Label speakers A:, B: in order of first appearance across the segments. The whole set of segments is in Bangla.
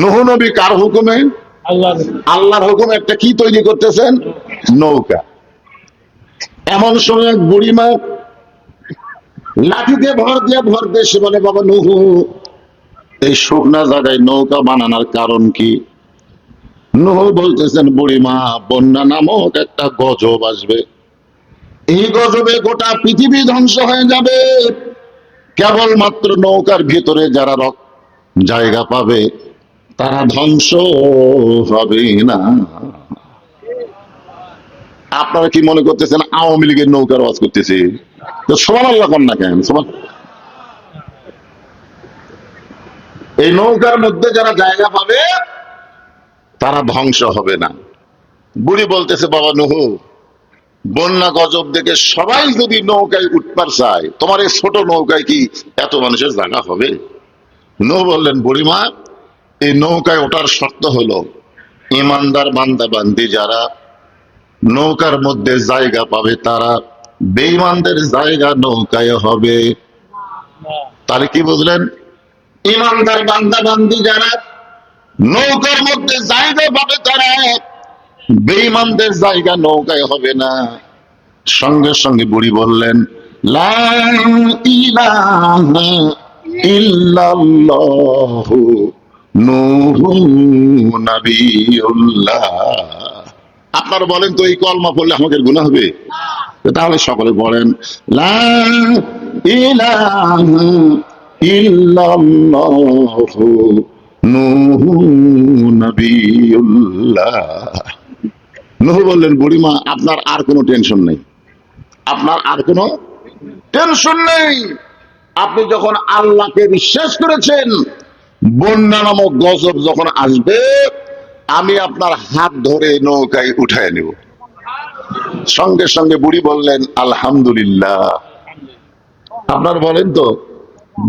A: নূহ নবী কার হুকুমে? আল্লাহর হুকুমে একটা কি তৈরি করতেছেন? নৌকা। এমন সময় এক বুড়িমা লাঠিতে ভর দিয়ে সে বলে, বাবা নূহ, এই শুকনা জায়গায় নৌকা বানানোর কারণ কি? নূহ বলতেছেন, বুড়িমা, বন্যা নামক একটা গজব আসবে, এই গজবে গোটা পৃথিবী ধ্বংস হয়ে যাবে, কেবলমাত্র নৌকার ভিতরে যারা জায়গা পাবে তারা ধ্বংস হবে না। আপনারা কি মনে করতেছেন আওয়ামী লীগের নৌকার ওয়াজ করতেছে? তো সুবহানাল্লাহ কোন না কেন? এই নৌকার মধ্যে যারা জায়গা পাবে তারা ধ্বংস হবে না। বুড়ি বলতেছে, বাবা নূহ, বন্যা গজব দেখে সবাই যদি নৌকায় উঠবার চায়, তোমার এই ছোট নৌকায় কি এত মানুষের জায়গা হবে? নূহ বললেন, বুড়িমা, এই নৌকায় ওঠার শর্ত হলো ইমানদার বান্দা বান্দি যারা নৌকার মধ্যে জায়গা পাবে তারা, বেঈমানদের জায়গা নৌকায় হবে। তাহলে কি বুঝলেন? ইমানদার বান্দা বান্দি যারা নৌকার মধ্যে জায়গা পাবে তারা, বেঈমানদের জায়গা নৌকায় হবে না। সঙ্গে সঙ্গে বুড়ি বললেন, লা ইলাহা ইল্লাল্লাহু নূহুন নবিয়ুল্লাহ। আপনারা বলেন তো, এই কলমা পড়লে আমাদের গুনাহ হবে? তাহলে সকলে বলেন, লা ইলাহা ইল্লাল্লাহু নূহুন নবিয়ুল্লাহ। নূহ বললেন, বুড়িমা, আপনার আর কোনো টেনশন নেই, আপনার আর কোনো টেনশন নেই। আপনি যখন আল্লাহকে বিশ্বাস করেছেন, বন্যা নামক গজব যখন আসবে, আমি আপনার হাত ধরে নৌকায় উঠায় নেব। সঙ্গে সঙ্গে বুড়ি বললেন, আলহামদুলিল্লাহ। আপনার বলেন তো,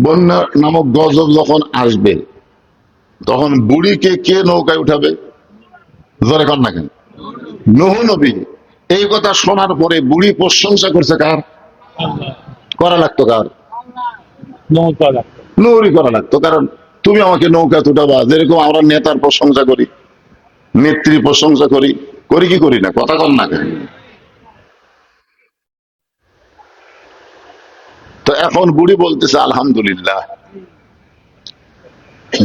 A: বন্যা নামক গজব যখন আসবে তখন বুড়িকে কে নৌকায় উঠাবে? জোরে কর না কেন? নূহ নবী। এই কথা শোনার পরে বুড়ি প্রশংসা করছে কার? করা লাগতো কার? নূরই করা লাগতো। কারণ তুমি আমাকে নৌকা তুটাবা, যেরকম আমরা নেতার প্রশংসা করি, নেত্রী প্রশংসা করি, করি কি করি না? কথা কর না কেন? তো এখন বুড়ি বলতেছে, আলহামদুলিল্লাহ,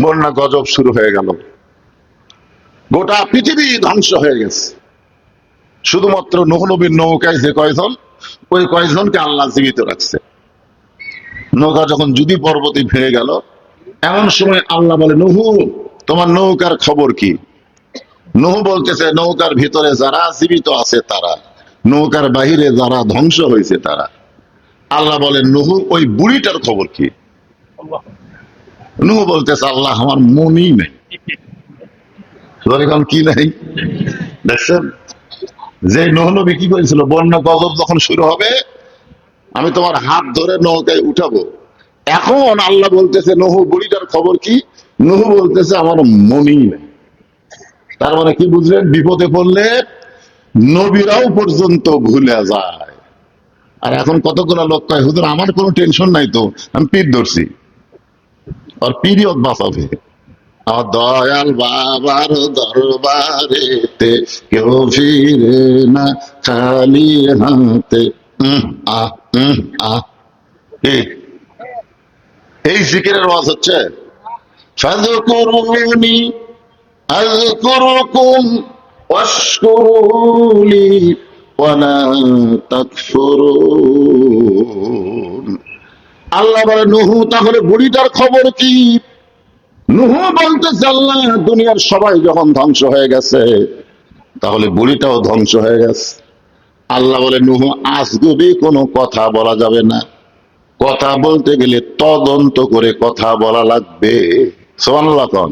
A: বন্যা গজব শুরু হয়ে গেল, গোটা পৃথিবী ধ্বংস হয়ে গেছে, শুধুমাত্র নূহ নবীর নৌকায় যে কয়জন, ওই কয়জনকে আল্লাহ জীবিত রাখছে। নৌকা যখন যুদি পর্বতে ভেঙে গেল, এমন সময় আল্লাহ বলে, নূহ, তোমার নৌকার খবর কি? নূহ বলতেছে, নৌকার ভিতরে যারা জীবিত আছে তারা, নৌকার বাহিরে যারা ধ্বংস হয়েছে তারা। আল্লাহ বলেন, নূহ, ওই বুড়িটার খবর কি? নূহ বলতেছে, আল্লাহ, আমার মনই নেই। এখন কি নাই? দেখছেন যে নূহ নবী কি করেছিল, বন্যা গজব যখন শুরু হবে আমি তোমার হাত ধরে নৌকায় উঠাবো। এখন আল্লাহ বলতেছে, নূহ, বুড়িটার খবর কি? নূহ বলতেছে, আমার মনই নেই। তার মানে কি বুঝলেন? বিপদে পড়লে নবীরাও পর্যন্ত ভুলে যায়। আর এখন কতগুলো লোক কয়, হুজুর, আমার কোনো টেনশন নাই তো, আমি পীর ধরছি। আর পিরিয়ড বাঁচাবে। আমার দয়াল বাবার দরবারেতে কেউ ফিরে না খালি হাতে। এই জিকিরের ওয়াজ হচ্ছে, ফাযকুরুনি আযকুরুকুম ওয়াশকুরুলি ওয়ালা তাকফুরুন। আল্লাহ বলে, নূহ, তাহলে বুড়িটার খবর কি? নূহ বলতেছে, আল্লাহ, দুনিয়ার সবাই যখন ধ্বংস হয়ে গেছে, তাহলে বুড়িটাও ধ্বংস হয়ে গেছে। আল্লাহ বলে, নূহ, আজগুবি কোনো কথা বলা যাবে না, কথা বলতে গেলে তদন্ত করে কথা বলা লাগবে। সুবহানাল্লাহ কোন?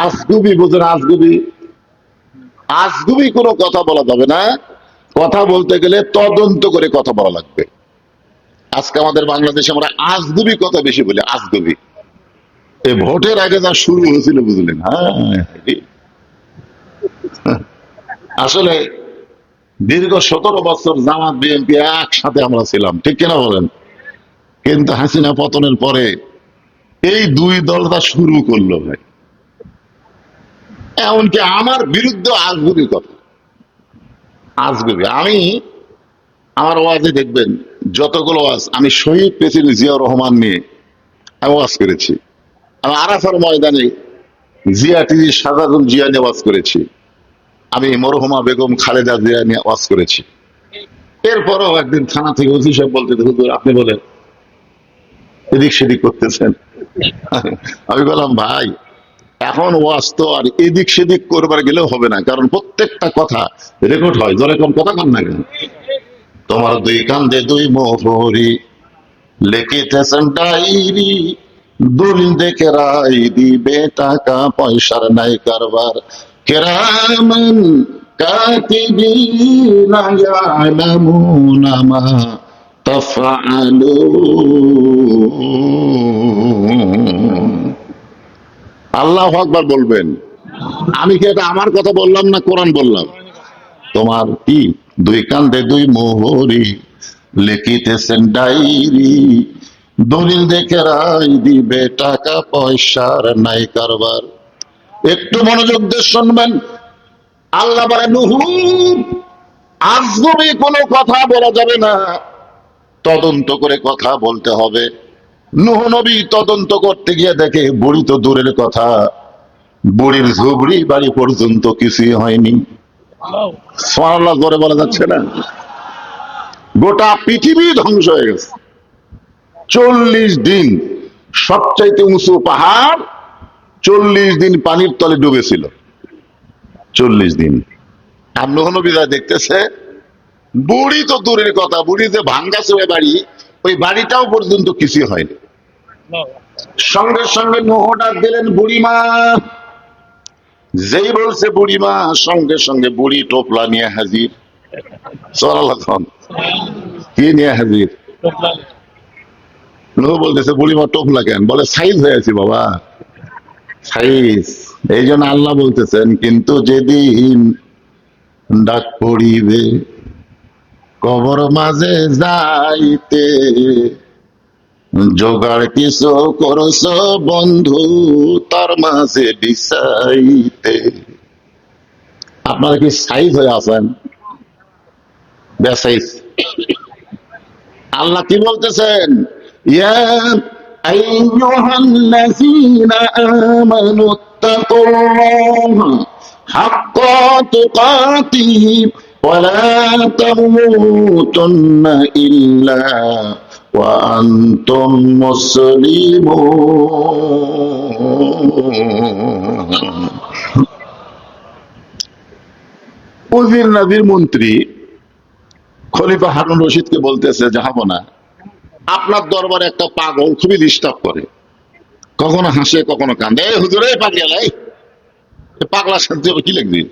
A: আজগুবি বুঝেন? আজগুবি, আজগুবি কোনো কথা বলা যাবে না, কথা বলতে গেলে তদন্ত করে কথা বলা লাগবে। আজকে আমাদের বাংলাদেশে আমরা আজগুবি কথা বেশি বলি, আজগুবি। এই ভোটের আগে যা শুরু হয়েছিল বুঝলেন? হ্যাঁ, আসলে দীর্ঘ 17 বছর জামাত বিএনপি একসাথে আমরা ছিলাম, ঠিক কিনা বলেন? কিন্তু হাসিনা পতনের পরে এই দুই দল যা শুরু করলো ভাই, এমনকি আমার বিরুদ্ধে আজগুবি কথা, আজগুবি। আমি আমার ওয়াজে দেখবেন যতগুলো ওয়াজ, আমি শহীদ প্রেসিডেন্ট জিয়াউর রহমান নিয়ে আমি ওয়াজ করেছি, আমি আরাফার ময়দানে জিয়া টিভি সাজাদুল জিয়া নিয়ে ওয়াজ করেছি, আমি মরহুমা বেগম খালেদা জিয়া নিয়ে ওয়াজ করেছি। এরপরও একদিন থানা থেকে ওসি সাহেব বলতে, হুজুর আপনি বলে এদিক সেদিক করতেছেন। আমি বললাম ভাই, এখন ওয়াজ তো আর এদিক সেদিক করবার গেলেও হবে না, কারণ প্রত্যেকটা কথা রেকর্ড হয়। জোরে কোন কথা কন না কেন? তোমার দুই কান্দে দুই মোহরি, লিখিতেছেন ডায়েরি, দলিল দেখে রায় দিবে, টাকা পয়সার নাই কারবার। কেরামান কাতিবিনা ইয়ালামুনা মা তাফআলুন। আল্লাহু আকবার বলবেন। আমি কি এটা আমার কথা বললাম না কোরআন বললাম? তোমার কি দুই কান্দে দুই মোহরি, লিখিতেছেন ডায়েরি, দলিল দেখে রায় দিবে, টাকা পয়সার নাই কারবার। একটু মনোযোগ দিয়ে শুনবেন। আল্লাহ বলে নুহু, আজগবি কোনো কথা বলা যাবে না, তদন্ত করে কথা বলতে হবে। নূহ নবী তদন্ত করতে গিয়ে দেখে বুড়ি তো দূরের কথা, বুড়ির ঝুবড়ি বাড়ি পর্যন্ত কিছুই হয়নি। সুবহানাল্লাহ জোরে বলা যাচ্ছে না? গোটা পৃথিবী ধ্বংস হয়ে গেছে। 40 দিন সবচাইতে উঁচু পাহাড় 40 দিন পানির তলে ডুবেছিল। 40 দিন। আর নূহ নবী যা দেখতেছে, বুড়ি তো দূরের কথা, বুড়ি যে ভাঙ্গাছে ওই বাড়ি, ওই বাড়িটাও পর্যন্ত কিছু হয়নি। সঙ্গে সঙ্গে নূহ ডাক দিলেন, বুড়িমা। যেই বলছে বুড়িমা, সঙ্গে সঙ্গে বুড়ি টোপলা নিয়ে হাজির। সুবহানাল্লাহ। কি নিয়ে হাজির? নূহ বলতেছে, বুড়িমা টোপলা কেন? বলে সাইজ হয়েছে বাবা, সাইজ। এই জন্য আল্লাহ বলতেছেন, কিন্তু যেদিন ডাক পড়িবে কবর মাঝে যাইতে, জোগাড় কিছু করছ বন্ধু তার মাঝে বিছাইতে। আপনারা কি সাইজ হয়ে আছেন? বেসাইজ। আল্লাহ কি বলতেছেন? ইয়া আইয়ুহাল্লাযীনা আমানুত্তাকুল্লাহা হাক্কা তুকাতিহি ওয়া লা তামুতুন্না ইল্লা ওয়া আনতুম মুসলিমুন। উজির নবীর মন্ত্রী খলিফা হারুন রশিদকে বলতেছে, জাহাপনা, আপনার দরবারে একটা পাগল খুবই ডিস্টার্ব করে, কখনো হাসে কখনো কান্দে। এই হুজুরে পাগলা, পাগলার সাথে কি লিখবি?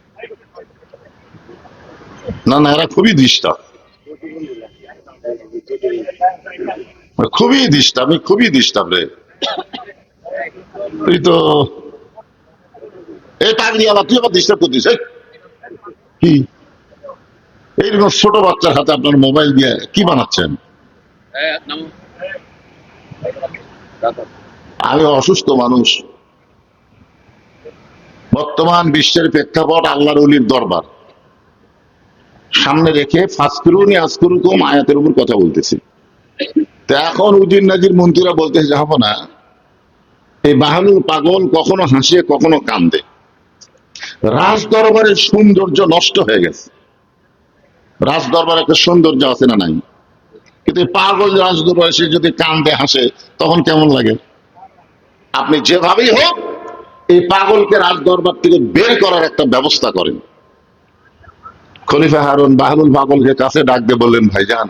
A: না না, এরা খুবই ডিস্টার্ব, খুবই ডিস্টার্ব, খুবই ডিস্টার্ব রে। তুই তো এই পাগড়ি আবার, তুই আবার ডিস্টার্ব করতিস। কি এইরকম ছোট বাচ্চার হাতে আপনার মোবাইল দিয়ে কি বানাচ্ছেন? আমি অসুস্থ মানুষ। বর্তমান বিশ্বের প্রেক্ষাপট আল্লাহর ওলির দরবার সামনে রেখে ফাসকুরুনি আজকুরুকুম আয়াতের উপর কথা বলতেছি। তো এখন উজির নাজির মন্ত্রীরা বলতেছে, যাবো না, এই বাহালুল পাগল কখনো হাসে কখনো কান্দে, রাজ দরবারের সৌন্দর্য নষ্ট হয়ে গেছে। রাজ দরবার একটা সৌন্দর্য আছে না নাই? কিন্তু পাগল রাজ দরবারে সে যদি কান্দে হাসে তখন কেমন লাগে? আপনি যেভাবেই হোক এই পাগলকে রাজ দরবার থেকে বের করার একটা ব্যবস্থা করেন। খলিফা হারুন বাহলুল পাগলকে কাছে ডাক দিয়ে বললেন, ভাইজান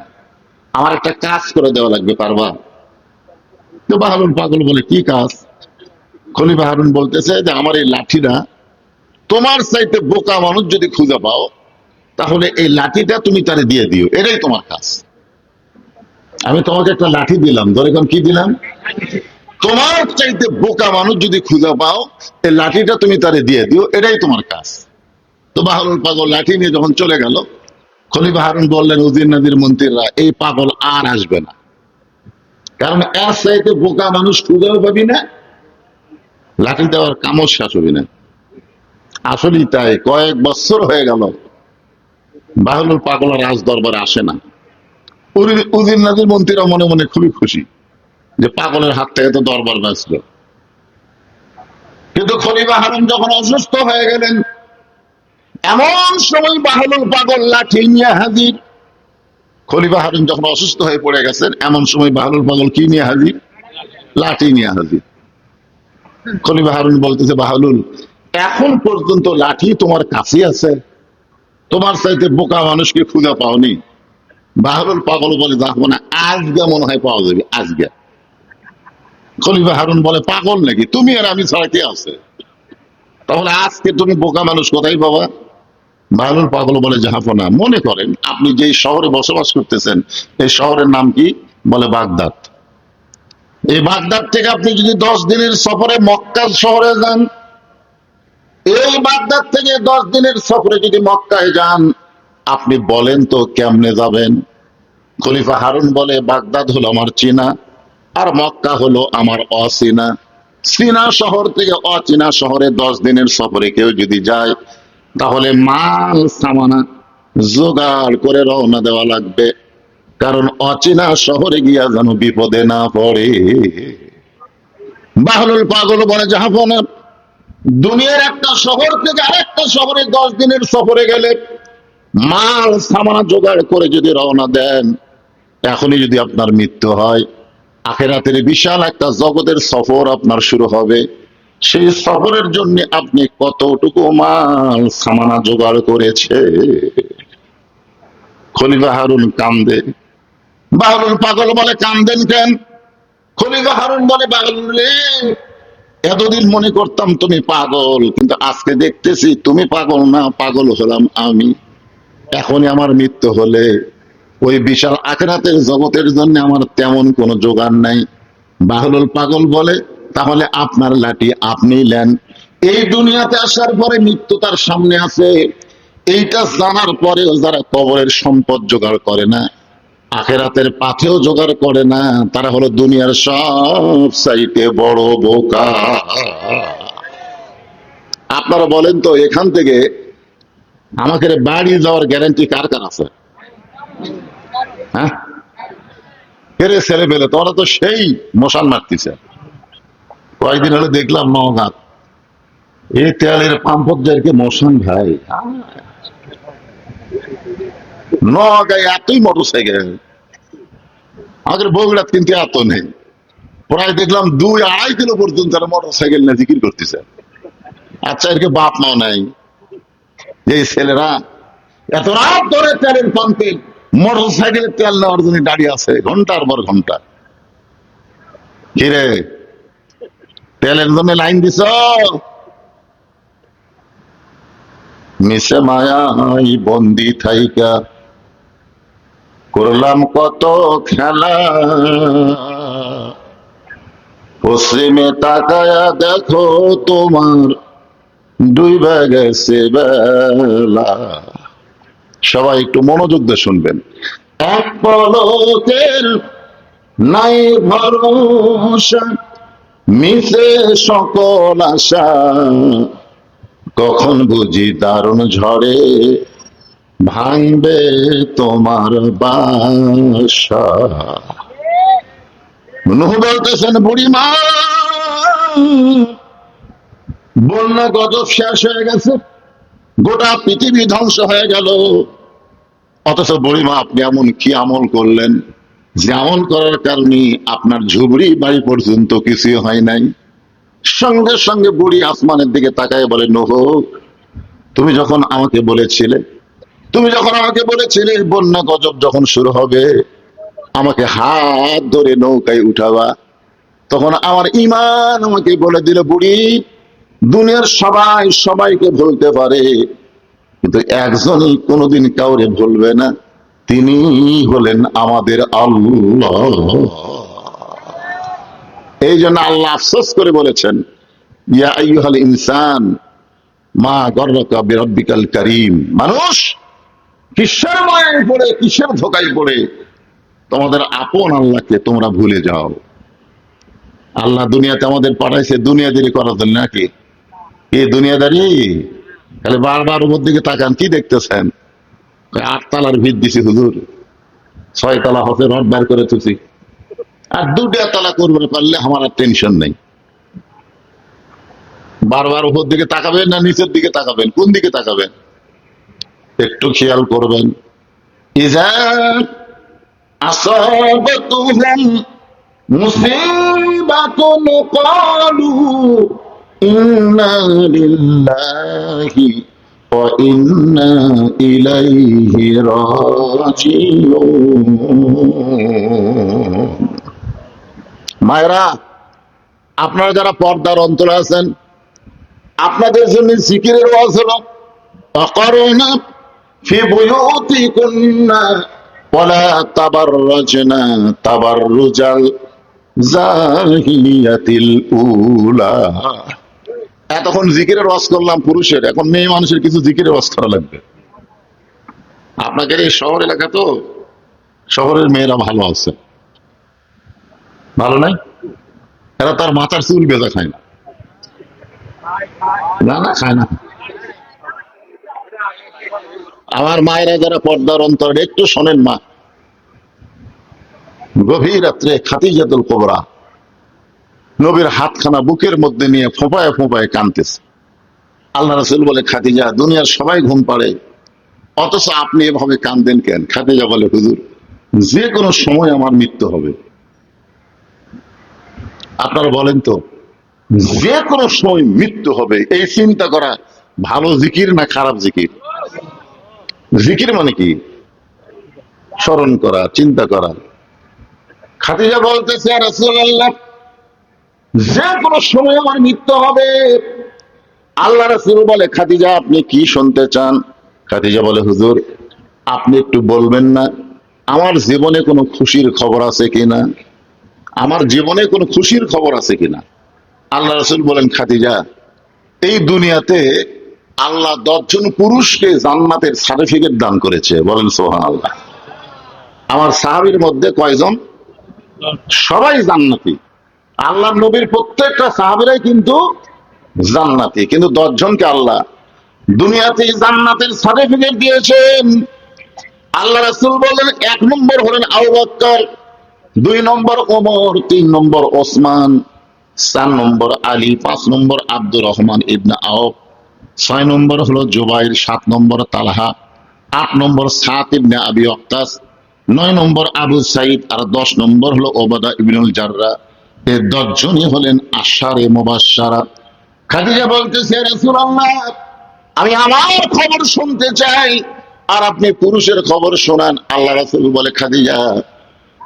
A: আমার একটা কাজ করে দেওয়া লাগবে, পারবা? তো বাহলুল পাগল বলে, কি কাজ? খলিফা হারুন বলতেছে যে, আমার এই লাঠিটা তোমার চাইতে বোকা মানুষ যদি খুঁজে পাও, তাহলে এই লাঠিটা তুমি তারে দিয়ে দিও, এটাই তোমার কাজ। আমি তোমাকে একটা লাঠি দিলাম, ধরে কি দিলাম? তোমার চাইতে বোকা মানুষ যদি খুঁজে পাও, এই লাঠিটা তুমি তারে দিয়ে দিও, এটাই তোমার কাজ। তো বাহলুল পাগল লাঠি নিয়ে যখন চলে গেল, খলিফা হারুন বললেন, উজির নদীর মন্ত্রীরা, এই পাগল আর আসবে না, কারণ এর চাইতে বোকা মানুষ খুঁজেও পাবি না, লাঠি দেওয়ার কামও শেষ হবি না। আসলেই তাই, কয়েক বছর হয়ে গেল বাহলুল পাগল রাজ দরবারে আসে না। উজির নাজির মন্ত্রীরা মনে মনে খুবই খুশি যে পাগলের হাত থেকে তো দরবার বাঁচলো। কিন্তু খলিফা হারুন যখন অসুস্থ হয়ে গেলেন, এমন সময় বাহলুল পাগল লাঠি নিয়ে হাজির। খলিফা হারুন যখন অসুস্থ হয়ে পড়ে গেছেন, এমন সময় বাহলুল পাগল কি নিয়ে হাজির? লাঠি নিয়ে হাজির। খলিফা হারুন বলতেছে, বাহলুল, এখন পর্যন্ত লাঠি তোমার কাছে আছে? তোমার চাইতে বোকা মানুষকে খুঁজে পাওনি? বাহলুল পাগল বলে, দেখো না, আজকে মনে হয় পাওয়া যাবে, আজকে। খলিফা হারুন বলে, পাগল নাকি তুমি? আর আমি ছাড়া কে আছে? তাহলে আজকে তুমি বোকা মানুষ কোথায় পাবা? বাহলুল পাগল বলে, জাহাপনা, মনে করেন আপনি যেই শহরে বসবাস করতেছেন, এই শহরের নাম কি? বলে, বাগদাদ। এই বাগদাদ থেকে আপনি যদি 10 দিনের সফরে মক্কা শহরে যান, এই বাগদাদ থেকে 10 দিনের সফরে যদি মক্কায় যান, আপনি বলেন তো কেমনে যাবেন? খলিফা হারুন বলে, বাগদাদ হলো আমার চীনা, আর মক্কা হলো আমার অচীনা। চীনা শহর থেকে অচীনা শহরে 10 দিনের সফরে কেউ যদি যায়, তাহলে মাল সামানা জোগাড় করে রওনা দেওয়া লাগবে, কারণ অচেনা শহরে গিয়া যেন বিপদে না পড়ে। বাহলুল পাগল বলে, জাহাপনা, দুনিয়ার একটা শহর থেকে আরেকটা শহরে 10 দিনের সফরে গেলে মাল সামানা জোগাড় করে যদি রওনা দেন, এখনই যদি আপনার মৃত্যু হয়, আখেরাতের বিশাল একটা জগতের সফর আপনার শুরু হবে। সেই সফরের জন্য আপনি কতটুকু মাল সামানা জোগাড় করেছে? খলিফা হারুন কান্দে। বাহলুল পাগল বলে, কান্দেন কেন? খলিফা হারুন বলে, বাহলুল রে, এতদিন মনে করতাম তুমি পাগল, কিন্তু আজকে দেখতেছি তুমি পাগল না, পাগল হলাম আমি। এখনই আমার মৃত্যু হলে ওই বিশাল আখেরাতের জগতের জন্য আমার তেমন কোনো জোগাড় নাই। বাহলুল পাগল বলে, তাহলে আপনার লাঠি আপনি নেন। এই দুনিয়াতে আসার পরে মৃত্যু তার সামনে আছে, এইটা জানার পরেও যারা কবরের সম্পদ জোগাড় করে না, আখেরাতের পাথেও জোগাড় করে না, তারা হলো দুনিয়ার সব চাইতে বড় বোকা। আপনারা বলেন তো, এখান থেকে আমাকে বাড়ি যাওয়ার গ্যারান্টি কার কার আছে? হ্যাঁ, কেরে ছেলে পেলে তোরা তো সেই মশাল মারতিছে। কয়েকদিন হলে দেখলাম নওগাঁ এই তেলের পাম্পকে মশান ভাই, নওগাঁয় এতই মোটর সাইকেল, আমাদের বগুড়াত কিন্তু এত নেই। প্রায় দেখলাম 2-2.5 কিলো পর্যন্ত তারা মোটর সাইকেল নিয়ে জিকির করতেছে। আচ্ছা, এরকে বাপ মাও নাই? যে ছেলেরা এত রাত ধরে তেলের পাম্পে মোটর সাইকেলের তেল নেওয়ার জন্য দাঁড়িয়ে আছে ঘন্টার পর ঘন্টা। কিরে, তেলের জন্য লাইন দিছ? মিশে মায়াই বন্দি থাইকা করলাম কত খেলা, পশ্চিমে তাকায়া দেখো তোমার ডুইবা গেছে বেলা। সবাই একটু মনোযোগ দিয়ে শুনবেন। এক পলকের নাই ভরসা, মিশে সকল আশা, কখন বুঝি দারুণ ঝড়ে ভাঙবে তোমার বাসা। নূহ বলতেছেন, বুড়িমা, বন্যা গজব শেষ হয়ে গেছে, গোটা পৃথিবী ধ্বংস হয়ে গেল, অথচ বুড়িমা আপনি এমন কি আমল করলেন যে আমল করার কারণে আপনার ঝুবড়ি বাড়ি পর্যন্ত কিছু হয় নাই? সঙ্গে সঙ্গে বুড়ি আসমানের দিকে তাকায় বলে, নূহ, তুমি যখন আমাকে বলেছিলে বন্যা গজব যখন শুরু হবে আমাকে হাত ধরে নৌকায় উঠাবা, তখন আমার ঈমান আমাকে বলে দিল, বুড়ি, দুনিয়ার সবাই সবাইকে ভুলতে পারে, কিন্তু একজনই কোনোদিন কাউরে ভুলবে না, তিনি হলেন আমাদের আল্লাহ। এই জন্য আল্লাহ আফসোস করে বলেছেন, ইয়া আইয়ুহাল ইনসান মা গররাকা বিরাব্বিকাল কারীম, মানুষ কিসের মায়ায় পড়ে, কিসের ধোকায় পড়ে তোমাদের আপন আল্লাহকে তোমরা ভুলে যাও। আল্লাহ দুনিয়াতে আমাদের পাঠাইছে দুনিয়াদারি করার জন্য নাকি? এই দুনিয়াদারি তাহলে বারবার উপর দিকে তাকান, কি দেখতেছেন? 8 তলার ভিত দিছি হুজুর, 6 তলা হতে রড বার করে তুছি, আর 2টা তলা করবে পারলে আমার আর টেনশন নেই। বারবার উপর দিকে তাকাবেন না নিচের দিকে তাকাবেন? কোন দিকে তাকাবেন একটু খেয়াল করবেন। ইজা আসাবাতুহুম মুসিবাতুন ক্বালু ইন্না লিল্লাহি ওয়া ইন্না ইলাইহি রাজিউন। মায়েরা, আপনারা যারা পর্দার অন্তরে আছেন, আপনাদের জন্য জিকিরের ওয়াজ হলো অকরনা ফি বুয়ুতিকুন্না ওয়ালা তাবাররাজনা তাবাররুজাল জাহিলিয়াতিল উলা। এতক্ষণ জিকিরের ওয়াজ করলাম পুরুষের, এখন মেয়ে মানুষের কিছু জিকিরের ওয়াজ করা লাগবে। আপনাদের এই শহর এলাকা তো, শহরের মেয়েরা ভালো আছে, ভালো নাই? এরা তার মাথার চুল বেজা খায় না, না না খায় না। আমার মায়েরা যারা পর্দার অন্তরে, একটু শোনেন মা। গভীর রাত্রে খাদিজাতুল কুবরা নবীর হাতখানা বুকের মধ্যে নিয়ে ফোঁপায় ফোঁপায় কাঁদতেছে। আল্লাহ রাসূল বলে, খাদিজা, দুনিয়ার সবাই ঘুম পাড়ে, অথচ আপনি এভাবে কাঁদেন কেন? খাদিজা বলে, হুজুর, যে কোনো সময় আমার মৃত্যু হবে। আপনারা বলেন তো, যে কোনো সময় মৃত্যু হবে, এই চিন্তা করা ভালো জিকির না খারাপ জিকির? জিকির মানে কি? স্মরণ করা, চিন্তা করা। খাদিজা বলতেছে, ইয়া রাসূলুল্লাহ, যে কোনো সময় আমার মৃত্যু হবে। আল্লাহ রাসূল বলে, খাদিজা, আপনি কি শুনতে চান? খাদিজা বলে, হুজুর, আপনি একটু বলবেন না আমার জীবনে কোনো খুশির খবর আছে কিনা, আমার জীবনে কোনো খুশির খবর আছে কিনা। আল্লাহ রাসূল বলেন, খাদিজা, এই দুনিয়াতে আল্লাহ 10 জন পুরুষকে জান্নাতের সার্টিফিকেট দান করেছে। বলেন সুবহানাল্লাহ। আমার সাহাবীর মধ্যে কয়জন? সবাই জান্নাতি। আল্লাহ নবীর প্রত্যেকটা সাহাবীরাই কিন্তু জান্নাতি, কিন্তু 10 জনকে আল্লাহ দুনিয়াতে জান্নাতের সার্টিফিকেট দিয়েছেন। আল্লাহ রাসূল বলেন, 1 নম্বর হলেন আবু বকর, 2 নম্বর ওমর, 3 নম্বর ওসমান, 4 নম্বর আলী, 5 নম্বর আব্দুর রহমান ইবনে আওফ, 6 নম্বর হলো জুবাইর, 7 নম্বর তালহা, 8 নম্বর সাদ ইবনে আবি ওয়াক্কাস, 9 নম্বর আবু সাইদ, আর 10 নম্বর হলো ওবাদা ইবনুল জাররাহ। এই 10 জনই হলেন আশারে মুবাশশারা। খাদিজা বলতেছে, ইয়া রাসূলুল্লাহ, আমি আমার খবর শুনতে চাই, আর আপনি পুরুষের খবর শোনান। আল্লাহ রাসূল বলে, খাদিজা,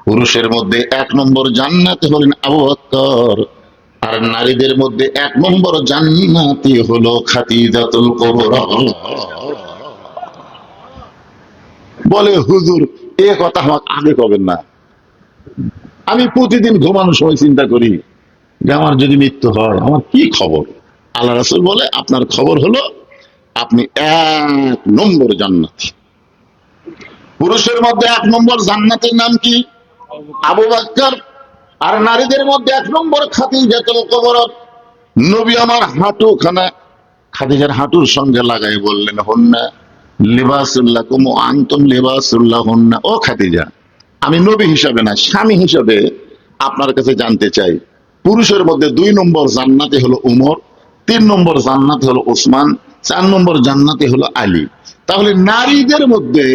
A: পুরুষের মধ্যে 1 নম্বর জান্নাতে হলেন আবু বকর, আর নারীদের মধ্যে 1 নম্বর জান্নাতি হলো খাদিজাতুল কুবরা। বলে, হুজুর, এ কথা আমাকে আগে কবেন না? আমি প্রতিদিন ঘুমানোর সময় চিন্তা করি যে আমার যদি মৃত্যু হয় আমার কি খবর। আল্লাহ রাসূল বলে, আপনার খবর হলো আপনি 1 নম্বর জান্নাতি। পুরুষের মধ্যে 1 নম্বর জান্নাতের নাম কি? আবু বকর। আর নারীদের মধ্যে 1 নম্বর খাদিজাতুল কুবরা। নবী আমার হাঁটুখানা খাদিজার হাঁটুর সঙ্গে লাগাই বললেন, হুন্না লিবাসুল লাকুম ওয়া আনতুম লিবাসুল লাহুন্না। ও খাদিজা, আমি নবী হিসাবে না, স্বামী হিসাবে আপনার কাছে জানতে চাই, পুরুষের মধ্যে 2 নম্বর জান্নাতে হলো উমর, 3 নম্বর জান্নাতে হলো ওসমান, 4 নম্বর জান্নাতে হলো আলী। তাহলে নারীদের মধ্যে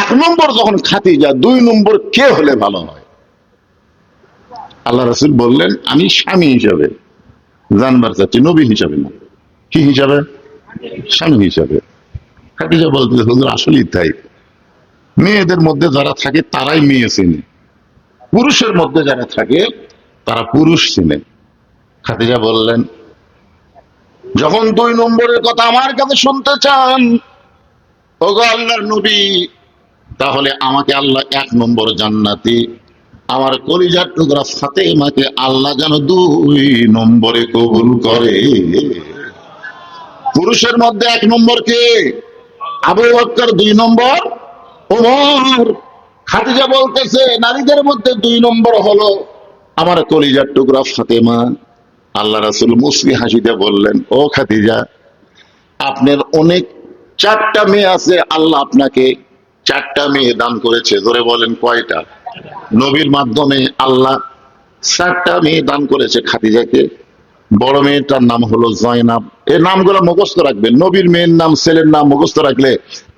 A: 1 নম্বর যখন খাদিজা, 2 নম্বর কে হলে ভালো হয়? আল্লাহ রাসূল বললেন, আমি স্বামী হিসাবে জানবার চাচ্ছি, নবী হিসাবে না। কি হিসাবে? স্বামী হিসাবে। খাদিজা বলতে, হুজুর, আসলেই তাই। মেয়েদের মধ্যে যারা থাকে তারাই মেয়ে চেনে, পুরুষের মধ্যে যারা থাকে তারা পুরুষ চেনে। খাদিজা বললেন, যখন 2 নম্বরের কথা আমার কাছে শুনতে চান, ওগো আল্লাহর নবী, তাহলে আমাকে আল্লাহ 1 নম্বর জান্নাতি, আমার কলিজার টুকরা ফাতেমাকে আল্লাহ যেন 2 নম্বরে কবুল করে। পুরুষের মধ্যে 1 নম্বর কে? আবু বকর, 2 নম্বর ওমর। খাদিজা বলতেছে, নারীদের মধ্যে 2 নম্বর হলো আমার কলিজার টুকরা ফাতেমা। আল্লাহ রাসূল মুস্কি হাসিতে বললেন, ও খাদিজা, আপনার অনেক 4টা মেয়ে আছে, আল্লাহ আপনাকে 4টা মেয়ে দান করেছে। ধরে বলেন কয়টা? নবীর মাধ্যমে আল্লাহ 4টা মেয়ে দান করেছে খাদিজাকে। বড় মেয়েটার নাম হলো জয়নাব। এই নামগুলো মুখস্থ রাখবেন। নবীর মেয়ের নাম, ছেলের নাম মুখস্থ রাখলে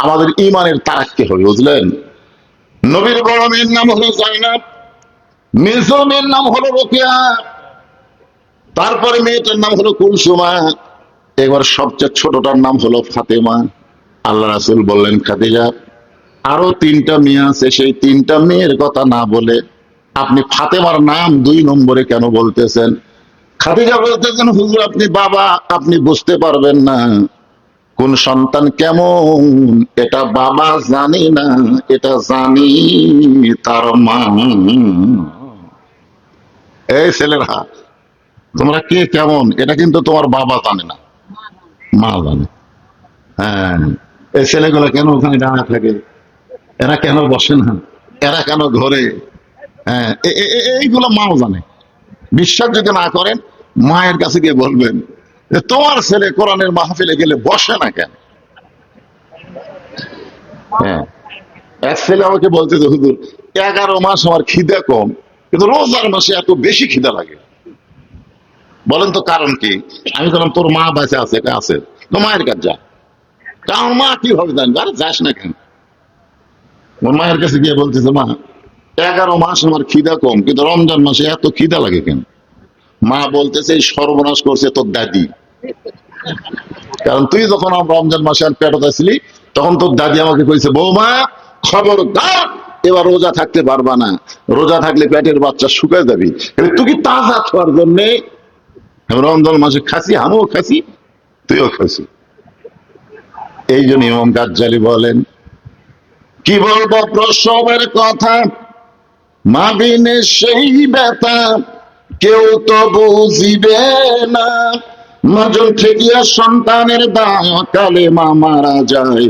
A: আমাদের ইমানের তারাক্কি হবে, বুঝলেন? নবীর বড় মেয়ের নাম হলো জয়নাব, মেজ মেয়ের নাম হলো রোকেয়া, তারপরে মেয়েটার নাম হলো কুলসুমা, এবার সবচেয়ে ছোটটার নাম হলো ফাতেমা। আল্লাহ রাসূল বললেন, খাদিজা আরো 3টা মেয়ে আছে, সেই 3টা মেয়ের কথা না বলে আপনি ফাতেমার নাম 2 নম্বরে কেন বলতেছেন? খাদিজা বলতেছেন, হুজুর আপনি বাবা, আপনি বুঝতে পারবেন না কোন সন্তান কেমন, এটা বাবা জানি না, এটা জানি তার মা। এই ছেলেরা, তোমরা কে কেমন এটা কিন্তু তোমার বাবা জানে না, মা জানে। হ্যাঁ, এই ছেলেগুলো কেন ওখানে দাঁড়া থাকে, এরা কেন বসে না, এরা কেন ঘরে, হ্যাঁ এইগুলো মাও জানে। বিশ্বাস যদি না করেন মায়ের কাছে গিয়ে বলবেন যে তোমার ছেলে কোরআনের মাহফিলে গেলে বসে না কেন। হ্যাঁ, এক ছেলে আমাকে বলতেছে, হুজুর 11 মাস আমার খিদে কম, কিন্তু রোজার মাসে এত বেশি খিদা লাগে। বলেন তো কারণ কি? আমি বললাম, তোর মা বেঁচে আছে? আছে। তো মায়ের কাছে যা। কারণ মা কিভাবে জানবে? আরে যাস না কেন? ওর মায়ের কাছে গিয়ে বলতেছে, মা 11 মাস আমার খিদা কম, কিন্তু রমজান মাসে এত খিদা লাগে কেন? মা বলতেছে, এই সর্বনাশ করছে তোর দাদি। কারণ তুই যখন রমজান মাসে আর পেটে ছিলি, তখন তোর দাদি আমাকে কইছে, বৌমা খবরদার এবার রোজা থাকতে পারবা না, রোজা থাকলে পেটের বাচ্চা শুকায় যাবি। তুই কি তাজা খাওয়ার জন্য রমজান মাসে খাসি, আমিও খাসি, তুইও খাসি। এই জন্য ইমাম গাজ্জালী বলেন, কি বলবো প্রসবের কথা, মা বিনে সেই ব্যথা কেউ তো বুঝিবে না। মাজন ঠেকিয়া সন্তানের দায়, কালে মা মারা যায়,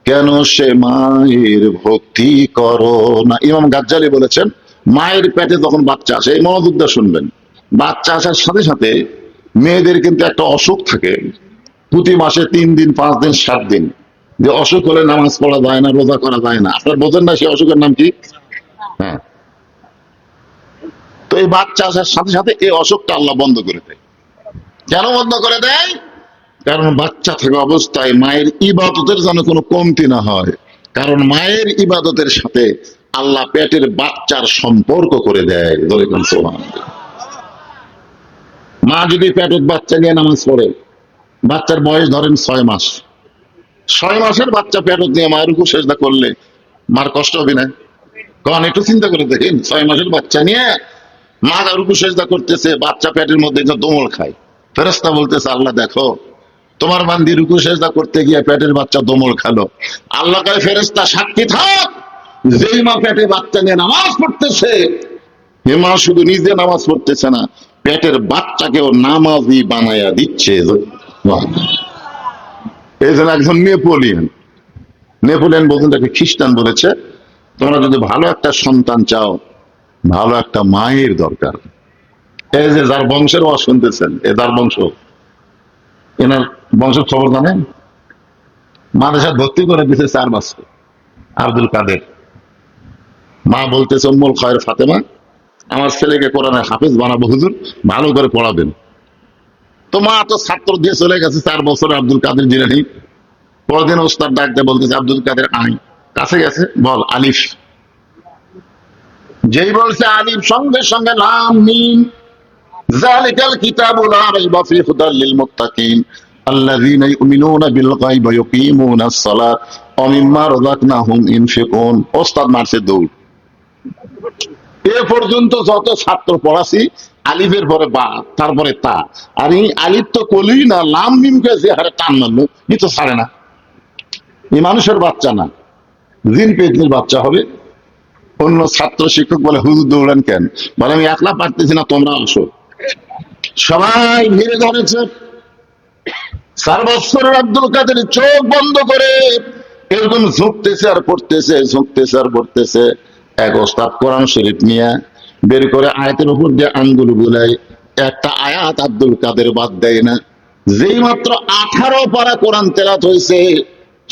A: কেন সে মায়ের ভক্তি করো না। ইমাম গাজ্জালী বলেছেন, মায়ের পেটে যখন বাচ্চা আসে, এই মনোযোগ দিয়ে শুনবেন, বাচ্চা আসার সাথে সাথে মেয়েদের কিন্তু একটা অসুখ থাকে, প্রতি মাসে 3 দিন 5 দিন 7 দিন, যে অসুখ হলে নামাজ পড়া যায় না, রোজা করা যায় না। আপনার বোঝেন না সেই অসুখের নাম কি? হ্যাঁ, তো এই বাচ্চা আসার সাথে সাথে এই অসুখটা আল্লাহ বন্ধ করে দেয়। কেন বন্ধ করে দেয়? কারণ বাচ্চা থাকা অবস্থায় মায়ের ইবাদতের যেন কোনো কমতি না হয়। কারণ মায়ের ইবাদতের সাথে আল্লাহ পেটের বাচ্চার সম্পর্ক করে দেয়। মা যদি পেটের বাচ্চা নিয়ে নামাজ পড়ে, বাচ্চার বয়স ধরেন 6 মাস, 6 মাসের বাচ্চা পেটত নিয়ে মায়ের উপর সেজদা করলে মার কষ্ট হবে না? কারণ একটু চিন্তা করে দেখেন, 6 মাসের বাচ্চা নিয়ে মা রুকু সেজদা করতেছে, বাচ্চা পেটের মধ্যে দোমল খায়। ফেরেশতা বলতেছে, আল্লাহ দেখো তোমার বান্দি রুকু সেজদা করতে গিয়ে পেটের বাচ্চা দোমল খালো। আল্লাহ কয়, ফেরেশতা সাক্ষী থাক, যেই মা পেটে বাচ্চা নিয়ে নামাজ পড়তেছে, এ মা শুধু নিজে নামাজ পড়তেছে না, পেটের বাচ্চাকেও নামাজি বানায়া দিচ্ছে। এই জন্য একজন নেপোলিয়ন বলতেন, তাকে খ্রিস্টান বলেছে, তোমরা যদি ভালো একটা সন্তান চাও, ভালো একটা মায়ের দরকার। এই যে যার বংশের ওয়াজ শুনতেছেন, এ যার বংশ, এনার বংশের খবর জানেন? মাদ্রাসা ভর্তি করে দিয়েছে 4 বছর, আব্দুল কাদের। মা বলতেছে, উম্মুল খায়ের ফাতেমা, আমার ছেলেকে কোরআনের হাফেজ বানাবো হুজুর, ভালো করে পড়াবেন। তো মা তো ছাত্র দিয়ে চলে গেছে 4 বছরে আব্দুল কাদের জিলানী। পরদিন ওস্তাদ ডাকতে বলতেছে, আব্দুল কাদের আই, কাছে গেছে, বল আলিফ। যেই বলছে আলিফ, সঙ্গে সঙ্গে লাম মিম, যালিকাল কিতাবু লা রাইবা ফীহি হুদাল লিল মুত্তাকিন আল্লাযীনা ইউমিনুনা বিল গায়বি ওয়া ইউকিমুনাস সালাত ওয়া মিম্মা রাযাকনাহুম ইনফিকুন। ওস্তাদ মারছে দৌড়। এ পর্যন্ত যত ছাত্র পড়াছি, আলিফের পরে বা, তারপরে তা, আর এই আলিফ তো কলি না, লাম মিমকে যে হারে টান মারলো, ই তো ছাড়ে না। এই মানুষের বাচ্চা না, জিন পেতনির বাচ্চা হবে। অন্য ছাত্র শিক্ষক বলে, হুজুর দৌড়ান কেন? বলে, আমি একলা পারতেছি না, তোমরা আসো। সবাই ঘিরে ধরেছে। 4 বছরের আব্দুল কাদের চোখ বন্ধ করে এরকম ঝুঁকতেছে আর পড়তেছে, ঝুঁকতেছে আর পড়তেছে। এক ওস্তাদ কোরআন শরীফ নিয়ে বের করে আয়াতের উপর দিয়ে আঙ্গুল গুলাই, একটা আয়াত আব্দুল কাদের বাদ দেয় না। যেই মাত্র 18 পারা কোরআন তেলাওয়াত হয়েছে,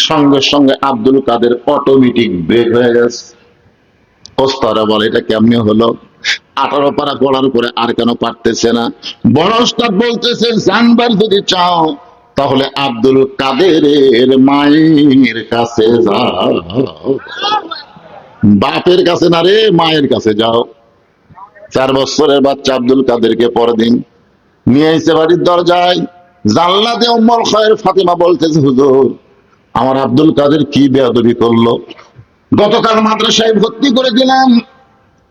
A: সঙ্গে সঙ্গে আব্দুল কাদের অটোমেটিক ব্রেক হয়ে গেছে। ওস্তাদরা বলে এটা কেমনে হলো? 18 পারা পড়ার পরে আর কেন পারতেছে না? বড় ওস্তাদ বলতেছে, জানবার যদি চাও তাহলে আব্দুল কাদেরের মায়ের কাছে যাও। বাপের কাছে না রে, মায়ের কাছে যাও। 4 বছরের বাচ্চা আব্দুল কাদেরকে পরদিন নিয়ে এসে বাড়ির দরজায় জানলাতে উম্মুল খায়ের ফাতেমা বলতেছে, হুজুর আমার আব্দুল কাদের কি বেয়াদবি করলো, গতকাল মাদ্রাসায় ভর্তি করে দিলাম,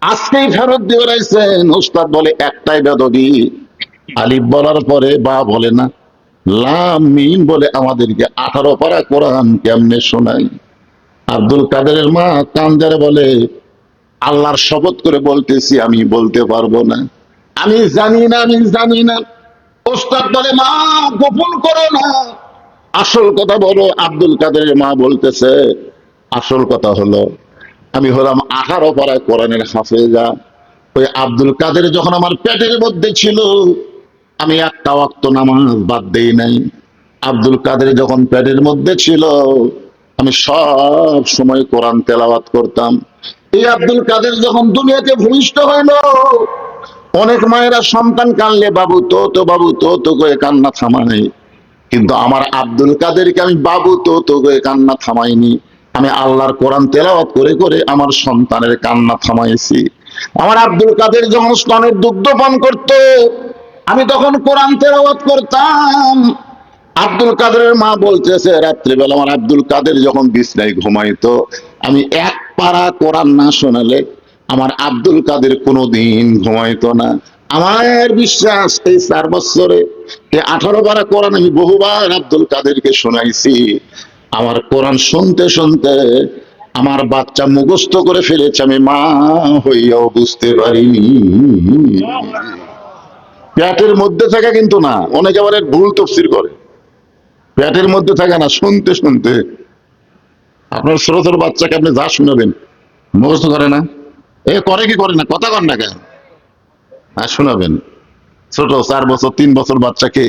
A: আজকেই ফেরত দিয়ে বেড়াইছেন। উস্তাদ বলে একটাই বেয়াদবি, আলিফ বলার পরে বা বলে না, লাম মিম বলে আমাদেরকে 18 পারা কোরআন কেমনে শোনাই। আব্দুল কাদেরের মা কান্দারে বলে, আল্লাহর শপথ করে বলতেছি আমি বলতে পারবো না, আমি জানি না, আমি জানি না। ওস্তাদ বলে, মা গোপন করো না, আসল কথা বলো। আব্দুল কাদেরের মা বলতেছে, আসল কথা হলো আমি হলাম 18 পারায় কোরআনের হাফেজা। ওই আব্দুল কাদের যখন আমার পেটের মধ্যে ছিল, আমি একটা ওয়াক্ত নামাজ বাদ দেই নাই। আব্দুল কাদের যখন পেটের মধ্যে ছিল, আমি সব সময় কোরআন তেলাওয়াত করতাম। এই আব্দুল কাদের যখন দুনিয়াতে ভূমিষ্ঠ হইল, অনেক মায়েরা সন্তান কানলে বাবু তো তো, বাবু তো তো করে কান্না থামায়, কিন্তু আমার আব্দুল কাদেরকে আমি বাবু তো তো করে কান্না থামাইনি। আমি আল্লাহর কোরআন তেলাওয়াত করে করে আমার সন্তানের কান্না থামাইছি। আমার আব্দুল কাদের যখন স্তনের দুগ্ধ পান করত, আমি তখন কোরআন তেলাওয়াত করতাম। আব্দুল কাদেরের মা বলতেছে, রাত্রিবেলা আমার আব্দুল কাদের যখন বিছনায় ঘুমাইতো, আমি এক পারা কোরআন না শোনালে আমার আব্দুল কাদের কোনোদিন ঘুমাইতো না। আমার বিশ্বাস এই 4 বছরে এই 18 পারা কোরআন আমি বহুবার আব্দুল কাদেরকে শোনাইছি। আমার কোরআন শুনতে শুনতে আমার বাচ্চা মুখস্থ করে ফেলেছে, আমি মা হইয়াও বুঝতে পারিনি। পেটের মধ্যে থাকা কিন্তু না, অনেকে আবার ভুল তফসির করে। পেটের মধ্যে থাকে না, শুনতে শুনতে। আপনার ছোট ছোট বাচ্চাকে আপনি যা শোনাবেন মুখস্থ করে না, এ করে কি করে না, কথা কর না কেন, আর শোনাবেন। ছোট 4 বছর 3 বছর বাচ্চাকে